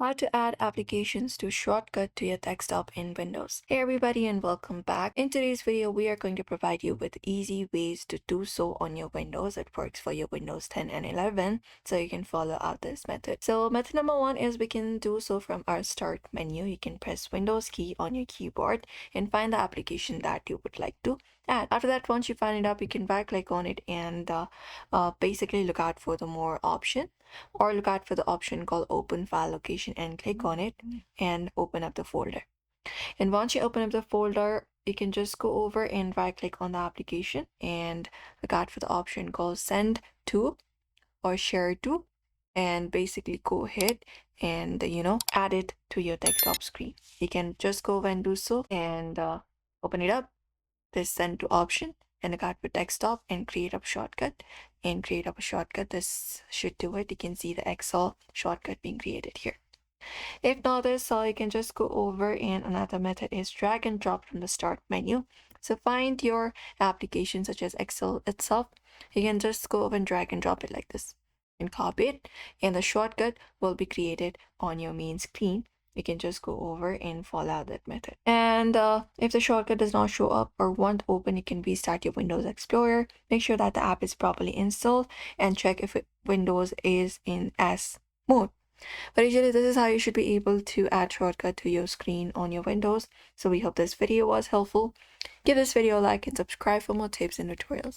How to add applications to shortcut to your desktop in Windows. Hey everybody and welcome back. In today's video, we are going to provide you with easy ways to do so on your Windows. It works for your Windows 10 and 11, so you can follow out this method. So method number one is we can do so from our start menu. You can press Windows key on your keyboard and find the application that you would like to add. After that, once you find it up, you can right click on it and basically look out for the more option, or look out for the option called open file location and click on it and open up the folder. And once you open up the folder, you can just go over and right click on the application and look out for the option called send to or share to, and basically go ahead and add it to your desktop screen. You can just go over and do so and open it up, this send to option, and look out for desktop and create a shortcut This should do it. You can see the Excel shortcut being created here. If not this, so you can just go over, and another method is drag and drop from the start menu. So find your application such as Excel itself. You can just go over and drag and drop it like this and copy it, and the shortcut will be created on your main screen. You can just go over and follow that method. And if the shortcut does not show up or won't open, you can restart your Windows Explorer. Make sure that the app is properly installed and check if Windows is in S mode. But usually this is how you should be able to add shortcut to your screen on your Windows. So we hope this video was helpful. Give this video a like and subscribe for more tips and tutorials.